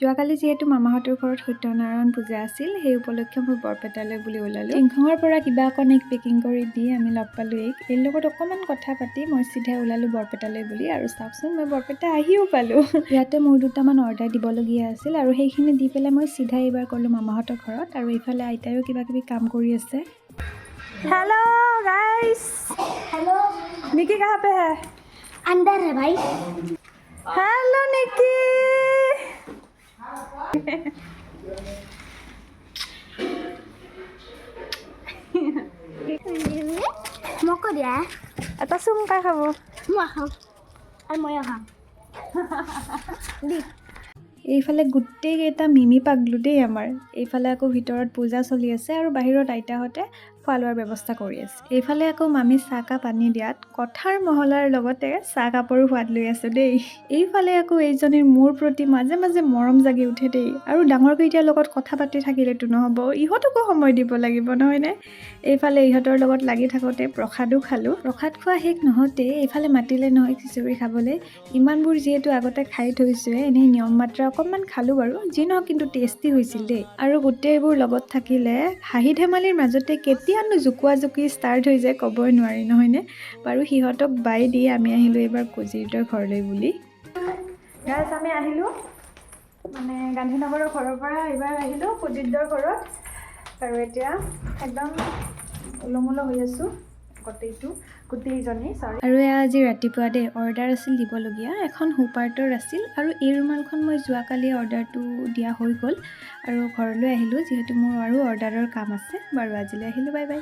যোৱাকালি যিহেতু মামাহঁতৰ ঘৰত সত্যনাৰায়ণ পূজা আছিল, সেই উপলক্ষে মই বৰপেটালৈ বুলি ওলালোঁ। টিংখঙৰ পৰা কিবা অকণ পেকিং কৰি দি আমি লগ পালোঁ এইৰ লগত অকণমান কথা পাতি মই চিধাই ওলালোঁ বৰপেটালৈ বুলি। আৰু চাওকচোন মই বৰপেটা আহিও পালোঁ। ইয়াতে মোৰ দুটামান অৰ্ডাৰ দিবলগীয়া আছিল আৰু সেইখিনি দি পেলাই মই চিধাই এইবাৰ গ'লোঁ মামাহঁতৰ ঘৰত। আৰু এইফালে আইতায়ো কিবা কিবি কাম কৰি আছে। हेलो गाइस, हेलो निकी कहाँ पे है? अंदर है भाई। हेलो निकी। मोको दिया এটা চুম খাই খাব। মই খাম আৰু মই খাম দি। এইফালে গোটেইকেইটা মিমি পাগলো দেই আমাৰ। এইফালে আকৌ ভিতৰত পূজা চলি আছে আৰু বাহিৰত আইতাহঁতে খোৱা লোৱাৰ ব্যৱস্থা কৰি আছে। এইফালে আকৌ মামী চাহকাপ আনি দিয়াত কথাৰ মহলাৰ লগতে চাহকাপৰো সোৱাদ লৈ আছোঁ দেই। এইফালে আকৌ এইজনীৰ মোৰ প্ৰতি মাজে মাজে মৰম জাগি উঠে দেই। আৰু ডাঙৰকেইটাৰ লগত কথা পাতি থাকিলেতো নহ'ব, ইহঁতকো সময় দিব লাগিব নহয়নে? এইফালে ইহঁতৰ লগত লাগি থাকোঁতে প্ৰসাদো খালোঁ। প্ৰসাদ খোৱা শেষ নহওঁতে এইফালে মাতিলে নহয় খিচিৰি খাবলৈ। ইমানবোৰ যিহেতু আগতে খাই থৈছোঁৱে, এনেই নিয়ম মাত্ৰা অকণমান খালোঁ বাৰু, যি নহওক কিন্তু টেষ্টি হৈছিল দেই। আৰু গোটেইবোৰ লগত থাকিলে হাঁহি ধেমালিৰ মাজতে কেতিয়ানো জুকোৱা জুকি ষ্টাৰ্ট হৈ যায় ক'বই নোৱাৰি নহয়নে? বাৰু সিহঁতক বাই দি আমি আহিলোঁ এইবাৰ কুজিহঁতৰ ঘৰলৈ বুলি। গাইছ আমি আহিলোঁ মানে গান্ধীনগৰৰ ঘৰৰ পৰা এইবাৰ আহিলোঁ কুজিহঁতৰ ঘৰত। আৰু এতিয়া একদম উলমুল হৈ আছোঁ গোটেইজনী চৰি। আৰু এয়া আজি ৰাতিপুৱা দেই অৰ্ডাৰ আছিল দিবলগীয়া, এখন হুপাৰ্টৰ আছিল। আৰু এই ৰুমালখন মই যোৱাকালি অৰ্ডাৰটো দিয়া হৈ গ'ল আৰু ঘৰলৈ আহিলোঁ যিহেতু মোৰ আৰু অৰ্ডাৰৰ কাম আছে। বাৰু আজিলৈ আহিলোঁ, বাই বাই।